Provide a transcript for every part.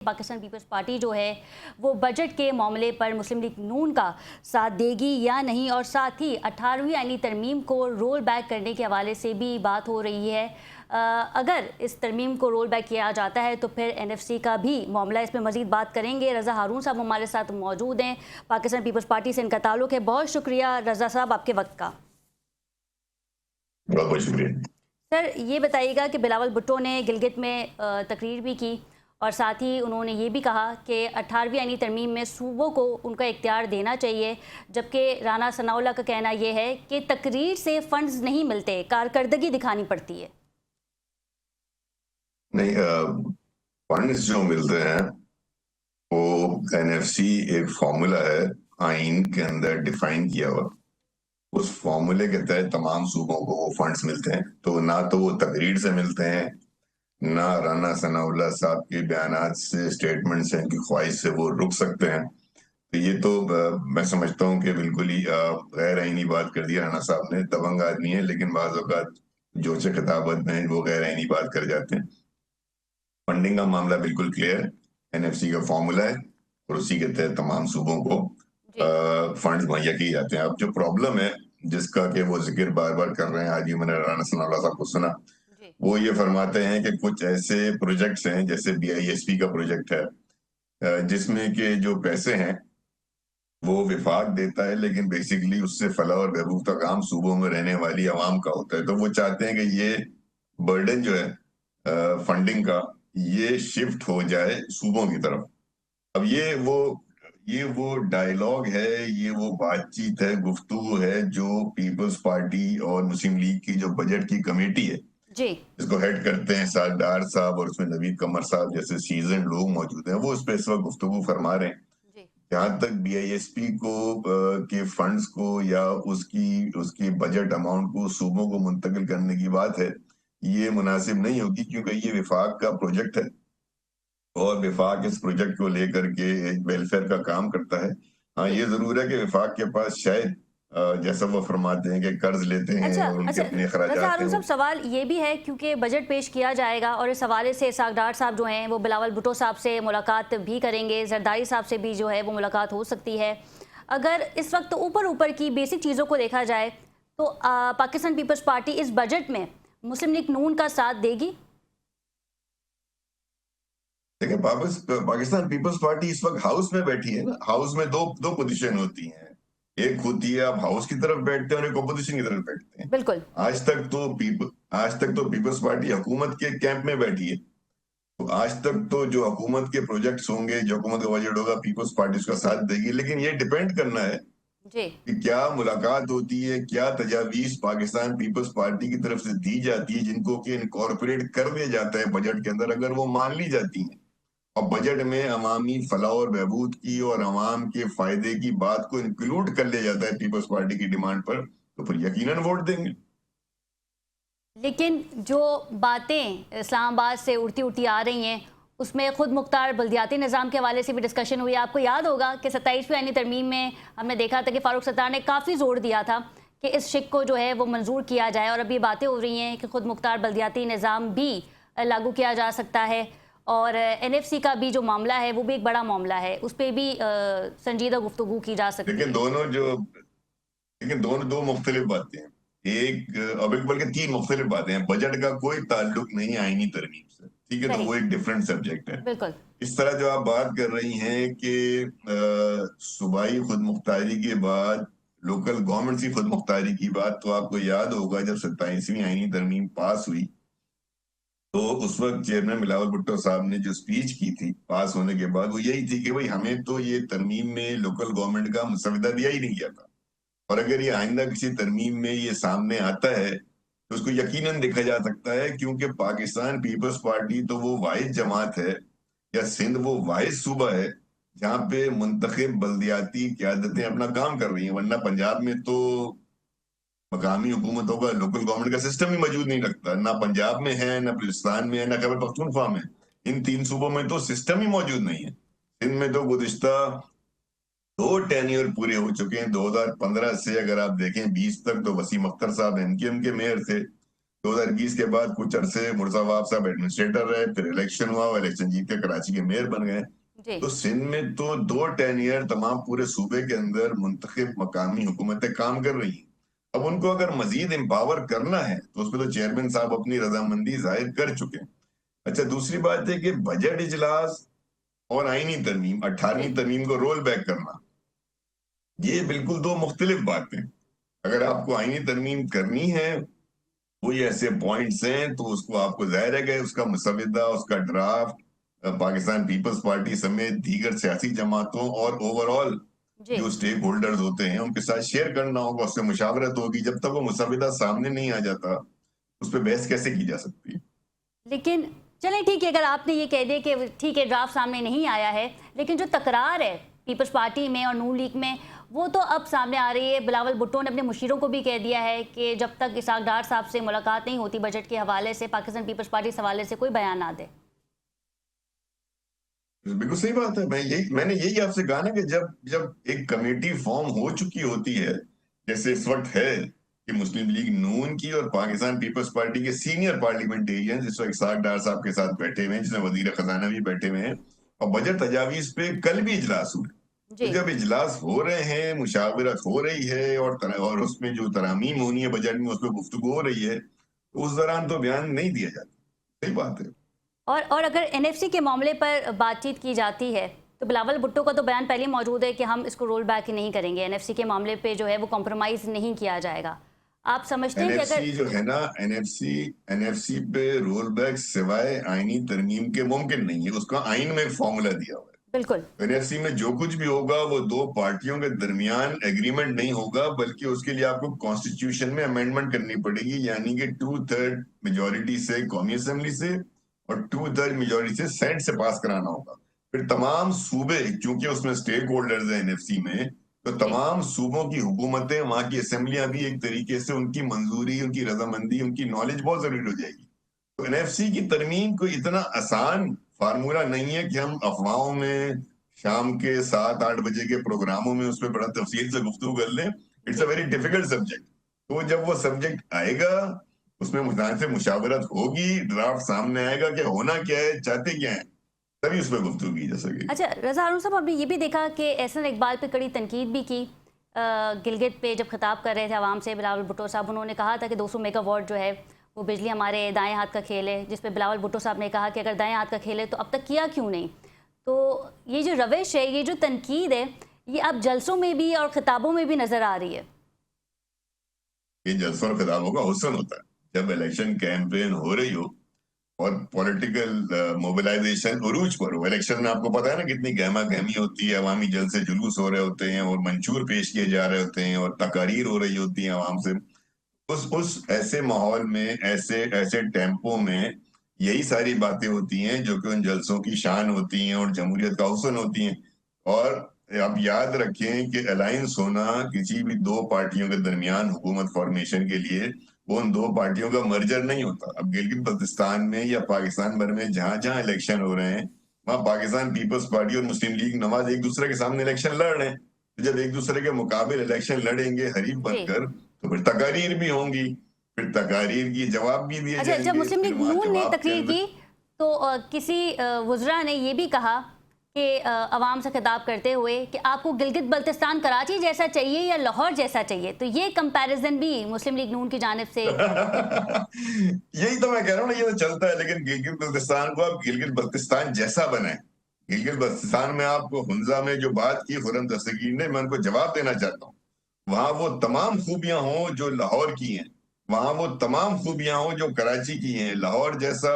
Pakistan peoples party जो है वो बजट के मामले पर मुस्लिम लीग नून का साथ देगी या नहीं, और साथ ही 18वीं आईनी तरमीम को रोल बैक करने के हवाले से भी बात हो रही है। अगर इस तरमीम को रोल बैक किया जाता है तो फिर एनएफसी का भी मामला, इसमें मजीद बात करेंगे। रज़ा हारून साहब हमारे साथ मौजूद हैं, पाकिस्तान पीपल्स पार्टी से इनका ताल्लुक़ है। बहुत शुक्रिया रज़ा साहब आपके वक्त का। बहुत बहुत शुक्रिया सर, ये बताइएगा कि बिलावल भुट्टो ने गिलगित में तकरीर भी की और साथ ही उन्होंने ये भी कहा कि 18वीं आईनी तरमीम में सूबों को उनका इख्तियार देना चाहिए, जबकि राना सनाउल्लाह का कहना यह है कि तकरीर से फंड्स नहीं मिलते, कारकर्दगी दिखानी पड़ती है। नहीं, फंड्स जो मिलते हैं वो एनएफसी एक फॉर्मूला है आइन के अंदर डिफाइन किया हुआ, उस फॉर्मूले के तहत तमाम सूबों को वो फंड्स मिलते हैं। तो ना तो वो तकरीर से मिलते हैं, ना राना सनाउल्लाह साहब के बयानात से, स्टेटमेंट से, इनकी ख्वाहिश से वो रुक सकते हैं। तो ये तो मैं समझता हूँ कि बिल्कुल ही गैर आईनी बात कर दिया राना साहब ने। दबंग आदमी है लेकिन बाज़ औक़ात जोश खिताबत में वो गैर आईनी बात कर जाते हैं। फंडिंग का मामला बिल्कुल क्लियर, एनएफसी का फॉर्मूला है और उसी के तहत तमाम सूबों को फंड्स मुहैया किए जाते हैं। अब जो प्रॉब्लम है जिसका कि वो जिक्र बार बार कर रहे हैं, आज भी मैंने राना सनाउल्लाह साहब को सुना, वो ये फरमाते हैं कि कुछ ऐसे प्रोजेक्ट्स हैं जैसे बीआईएसपी का प्रोजेक्ट है जिसमें के जो पैसे हैं वो विफाक देता है, लेकिन बेसिकली उससे फलाह और बहबूद का काम सूबों में रहने वाली आवाम का होता है। तो वो चाहते हैं कि ये बर्डन जो है फंडिंग का, ये शिफ्ट हो जाए सूबों की तरफ। अब ये वो डायलॉग है, ये वो बातचीत है, गुफ्तगू है जो पीपल्स पार्टी और मुस्लिम लीग की जो बजट की कमेटी है जी, इसको हेड करते हैं सादार साहब और उसमें नवीद कमर साहब जैसे सीजन लोग मौजूद हैं, वो उस पर इस वक्त गुफ्तगू फरमा रहे हैं। जहां तक बीआईएसपी को के फंड्स को या उसकी बजट अमाउंट को सूबों को मुंतकिल करने की बात है, ये मुनासिब नहीं होगी क्योंकि ये विफाक का प्रोजेक्ट है और विफाक इस प्रोजेक्ट को लेकर के एक वेलफेयर का काम करता है। हाँ, ये जरूर है कि विफाक के पास शायद जैसा वो फरमाते हैं कि कर्ज लेते हैं और उनके अपने रज़ा खर्चात हारून हैं। साहब, सवाल ये भी है क्योंकि बजट पेश किया जाएगा और इस हवाले से इसाक डार साहब जो हैं वो बिलावल भुट्टो साहब से मुलाकात भी करेंगे, जरदारी साहब से भी जो है वो मुलाकात हो सकती है। अगर इस वक्त ऊपर ऊपर की बेसिक चीज़ों को देखा जाए तो पाकिस्तान पीपल्स पार्टी इस बजट में मुस्लिम लीग नून का साथ देगी? देखिए, पाकिस्तान पीपल्स पार्टी इस वक्त हाउस में बैठी है ना। हाउस में दो पोजीशन होती हैं, एक होती है आप हाउस की तरफ बैठते हैं और एक अपोजिशन की तरफ बैठते हैं। बिल्कुल। आज तक तो पीपल्स पार्टी हुकूमत के कैंप में बैठी है। तो आज तक तो जो हुकूमत के प्रोजेक्ट्स होंगे, जो हुकूमत का बजट होगा, पीपल्स पार्टी उसका साथ देगी। लेकिन ये डिपेंड करना है जी, कि क्या मुलाकात होती है, क्या तजावीज पाकिस्तान पीपल्स पार्टी की तरफ से दी जाती है जिनको कि इनकॉर्पोरेट कर दिया जाता है बजट के अंदर, अगर वो मान ली जाती हैं और बजट में अवामी फलाह और बहबूद की और अवाम के फायदे की बात को इंक्लूड कर लिया जाता है पीपल्स पार्टी की डिमांड पर, तो फिर यकीनन वोट देंगे। लेकिन जो बातें इस्लामाबाद से उड़ती उड़ती आ रही हैं उसमें खुद मुख्तार बल्दियाती निज़ाम के हवाले से भी डिस्कशन हुई। आपको याद होगा कि 27वीं आईनी तरमीम में हमने देखा था कि फारूक सत्तार ने काफ़ी जोर दिया था कि इस शिक को जो है वो मंजूर किया जाए, और अभी बातें हो रही हैं कि खुद मुख्तार बल्दियाती निज़ाम भी लागू किया जा सकता है, और एनएफसी का भी जो मामला है वो भी एक बड़ा मामला है, उस पर भी संजीदा गुफ्तगू की जा सकती है। लेकिन दोनों दो मुख्तलिफ बातें हैं। अब एक बल्कि तीन मुख्तलिफ बातें हैं। बजट का कोई ताल्लुक नहीं आईनी तरमीम से, ठीक है, तो वो एक डिफरेंट सब्जेक्ट है। बिल्कुल। इस तरह जो आप बात कर रही हैं कि सूबाई खुद मुख्तारी के बाद लोकल गवर्नमेंट की खुद मुख्तारी की बात, तो आपको याद होगा जब 27वीं आईनी तरमीम पास हुई तो उस वक्त चेयरमैन बिलावल भुट्टो साहब ने जो स्पीच की थी पास होने के बाद, वो यही थी कि भाई हमें तो ये तरमीम में लोकल गवर्नमेंट का मुसविदा दिया ही नहीं गया था, और अगर ये आइंदा किसी तरमीम में ये सामने आता है तो उसको यकीनन देखा जा सकता है, क्योंकि पाकिस्तान पीपल्स पार्टी तो वो वाहिद जमात है, या सिंध वो वाहिद सूबा है जहाँ पे मुंतखब बल्दियाती क़यादतें अपना काम कर रही हैं। वरना पंजाब में तो मकामी हुकूमतों का, लोकल गवर्नमेंट का सिस्टम ही मौजूद नहीं लगता। ना पंजाब में है, ना बलूचिस्तान में है, ना खैबर पख्तूनख्वा में। इन तीन सूबों में तो सिस्टम ही मौजूद नहीं है। सिंध में तो गुज़िश्ता 2 टेन्योर पूरे हो चुके हैं। 2015 से अगर आप देखें 20 तक तो वसीम अख्तर साहब एमकेएम के मेयर थे, 2021 के बाद कुछ अरसे मुर्जाबाब साहब एडमिनिस्ट्रेटर रहे, फिर इलेक्शन हुआ, वो इलेक्शन जीत के कराची के मेयर बन गए। जी तो सिंध में तो 2 टेन्योर तमाम पूरे सूबे के अंदर मुंतखब मकामी हुकूमतें काम कर रही हैं। अब उनको अगर मजीद एम्पावर करना है तो उसमें तो चेयरमैन साहब अपनी रजामंदी जाहिर कर चुके हैं। अच्छा, दूसरी बात है कि बजट इजलास और आईनी तरमीम, 18वीं तरमीम को रोल बैक करना, ये बिल्कुल 2 मुख्तलिफ बातें। अगर आपको आईनी तरमीम करनी है, कोई ऐसे पॉइंट्स हैं तो उसको आपको जाहिर है कि उसका मुसविदा, उसका ड्राफ्ट पाकिस्तान पीपल्स पार्टी समेत दीगर सियासी जमातों और ओवरऑल जी जो स्टेक होल्डर्स होते हैं उनके साथ शेयर करना होगा, उससे मुशावरत होगी। जब तक वो मुसविदा सामने नहीं आ जाता, उस पर बहस कैसे की जा सकती है? लेकिन चलें ठीक है, अगर आपने ये कह दिया कि ठीक है ड्राफ्ट सामने नहीं आया है, लेकिन जो तकरार है पीपल्स पार्टी में और नून लीग में वो तो अब सामने आ रही है। बिलावल भुट्टो ने अपने मुशीरों को भी कह दिया है कि जब तक इसहाक डार साहब से मुलाकात नहीं होती बजट के हवाले से, पाकिस्तान पीपल्स पार्टी इस हवाले से कोई बयान ना दे। बिल्कुल सही बात है। मैंने यही आपसे कहा ना कि जब जब एक कमेटी फॉर्म हो चुकी होती है, जैसे इस वक्त है कि मुस्लिम लीग नून की और पाकिस्तान पीपल्स पार्टी के सीनियर पार्लियामेंटेरियन जिस वक्त इसहाक डार साहब के साथ बैठे हुए हैं, जिसमें वजीर खजाना भी बैठे हुए हैं, और बजट तजावीज पे कल भी इजलास हुए। तो जी जब इजलास हो रहे हैं, मुशावरत हो रही है और उसमें जो तरामीम होनी है बजट में, उसमें गुफ्तगू हो रही है, तो उस दौरान तो बयान नहीं दिया जाता। सही बात है। और अगर एनएफसी के मामले पर बातचीत की जाती है तो बिलावल भुट्टो का तो बयान पहले ही मौजूद है कि हम इसको रोल बैक ही नहीं करेंगे, एनएफसी के मामले पे जो है वो कॉम्प्रोमाइज़ नहीं किया जाएगा। आप समझते हैं कि अगर एनएफसी जो है ना, एनएफसी पे रोल बैक सिवाय आईनी तरमीम के मुमकिन नहीं है। उसका आइन में एक फॉर्मूला दिया हुआ है। बिल्कुल एनएफसी में जो कुछ भी होगा वो 2 पार्टियों के दरमियान एग्रीमेंट नहीं होगा, बल्कि उसके लिए आपको कॉन्स्टिट्यूशन में अमेंडमेंट करनी पड़ेगी, यानी कि 2/3 मेजोरिटी से कौमी असेंबली से और 2/3 मेजोरिटी से सेनेट से पास कराना होगा। फिर तमाम सूबे, क्योंकि उसमें स्टेक होल्डर्स हैं एनएफसी में, तो जी तमाम सूबों की हुकूमतें, वहां की असेंबलियां भी एक तरीके से उनकी मंजूरी, उनकी रजामंदी, उनकी नॉलेज बहुत जरूरी हो जाएगी। तो एनएफसी की तरमीम कोई इतना आसान फार्मूला नहीं है कि हम अफवाहों में शाम के 7-8 बजे के प्रोग्रामों में उस पर बड़ा तफसील से गुफ्तगू कर लें। इट्स अ जी वेरी डिफिकल्ट सब्जेक्ट। तो जब वो सब्जेक्ट आएगा, उसमें मुझान से मुशावरत होगी, ड्राफ्ट सामने आएगा कि होना क्या है, चाहते क्या है, तभी उस पर गुफ्तगू की जा सकेगी। अच्छा रज़ा हारून साहब, हमने ये भी देखा कि एहसन इकबाल पे कड़ी तनकीद भी की। गिलगित पे जब खिताब कर रहे थे आवाम से बिलावल भुट्टो साहब, उन्होंने कहा था कि 200 मेगावाट जो है वो बिजली हमारे दाएं हाथ का खेल है, जिस पे बिलावल भुट्टो साहब ने कहा कि अगर दाएं हाथ का खेल है तो अब तक किया क्यों नहीं। तो ये जो रविश है, ये जो तनकीद है, ये अब जलसों में भी और खिताबों में भी नज़र आ रही है। ये जलसों और खिताबों का हुस्न होता है। जब इलेक्शन कैंपेन हो रही हो और पॉलिटिकल मोबिलाइजेशन उरूज पर हो, इलेक्शन में आपको पता है ना कितनी गहमा गहमी होती है, अवामी जलसे जुलूस हो रहे होते हैं और मंशूर पेश किए जा रहे होते हैं और तकारीर हो रही होती है आवाम से। उस ऐसे माहौल में, ऐसे ऐसे टेम्पो में यही सारी बातें होती हैं जो कि उन जलसों की शान होती हैं और जमहूरियत का हुस्न होती हैं। और आप याद रखें कि अलायंस होना किसी भी 2 पार्टियों के दरमियान हुकूमत फॉर्मेशन के लिए, वो उन 2 पार्टियों का मर्जर नहीं होता। अब गिलगित बल्तिस्तान में या पाकिस्तान भर में जहां जहां इलेक्शन हो रहे हैं, वहां पाकिस्तान पीपल्स पार्टी और मुस्लिम लीग नवाज एक दूसरे के सामने इलेक्शन लड़ रहे हैं। तो जब एक दूसरे के मुकाबले इलेक्शन लड़ेंगे हरीफ जी बनकर, तो फिर तकारीर भी होंगी, फिर तकारीर की जवाब भी दिए अच्छा, जब जाएंगे। मुस्लिम फिर लीग वहां नून ने जवाब के तकरीर अंदर की तो किसी वुज़रा ने ये भी कहा कि अवाम से खिताब करते हुए कि आपको गिलगित बल्तिस्तान कराची जैसा चाहिए या लाहौर जैसा चाहिए। तो ये कंपैरिजन भी मुस्लिम लीग नून की जानिब से यही तो मैं कह रहा हूँ ना, ये तो चलता है, लेकिन गिलगित बल्तिस्तान को आप गिलगित बल्तिस्तान जैसा बनाए। गिलगित बल्तिस्तान में आपको हुंजा में जो बात की खुर्रम दस्तगीर ने, मैं उनको जवाब देना चाहता हूँ। वहां वो तमाम खूबियां हों जो लाहौर की हैं, वहां वो तमाम खूबियां हों जो कराची की हैं। लाहौर जैसा,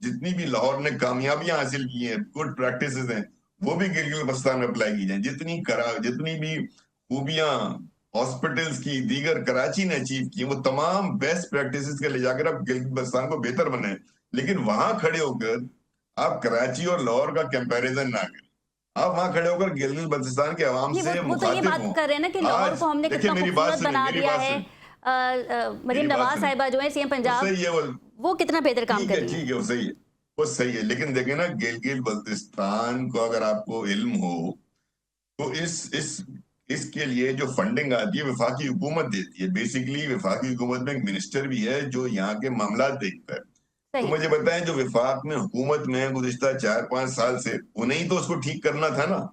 जितनी भी लाहौर ने कामयाबियां हासिल की हैं, गुड प्रैक्टिसेस हैं, वो भी गिलगित बल्तिस्तान में अप्लाई की जाए। जितनी भी खूबियां हॉस्पिटल्स की दीगर कराची ने अचीव की, वो तमाम बेस्ट प्रैक्टिसेस के ले जाकर आप गिलगित बल्तिस्तान को बेहतर बनाए। लेकिन वहां खड़े होकर आप कराची और लाहौर का कंपैरिजन ना करें। आप वहां खड़े होकर गिलगित बल्तिस्तान के अवाम जी, से वो तो ये मुखातिब बात हों। कर रहे हैं ना कि लाहौर आज को हमने देखिए, कितना मेरी बात खूबसूरत सुनिए, बना मेरी दिया बात है। सुनिए, मरीम मेरी बात नवाज सुनिए। साहिबा जो है सीएम वो पंजाब, सही है, वो कितना बेहतर काम ठीक कर है, रही हैं। ठीक है, वो सही है, वो सही है। लेकिन देखें ना, गिलगित बल्तिस्तान को अगर आपको इल्म हो तो इस اس کے لیے جو فنڈنگ آتی ہے وفاقی حکومت دیتی ہے. بیسیکلی وفاقی حکومت میں ایک منسٹر بھی ہے جو یہاں کے معاملات دیکھتا ہے. تو صحیح. مجھے بتائیں جو وفاق میں حکومت میں گزشتہ 4-5 سال سے انہیں تو اس کو ٹھیک کرنا تھا نا.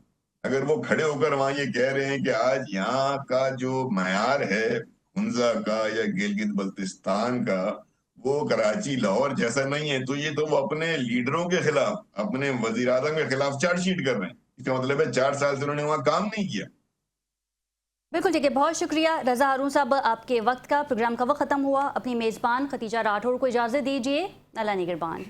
اگر وہ کھڑے ہو کر وہاں یہ کہہ رہے ہیں کہ آج یہاں کا جو معیار ہے ہنزا کا یا گلگت بلتستان کا وہ کراچی لاہور جیسا نہیں ہے, تو یہ تو وہ اپنے لیڈروں کے خلاف اپنے وزیر اعظم کے خلاف چارج شیٹ کر رہے ہیں. اس کا مطلب ہے 4 سال سے انہوں نے وہاں کام نہیں کیا. بالکل ٹھیک ہے, بہت شکریہ رضا ہارون صاحب آپ کے وقت کا. پروگرام کا وقت ختم ہوا. اپنی میزبان ختیجہ راٹھور کو اجازت دیجیے. اللہ نگہبان.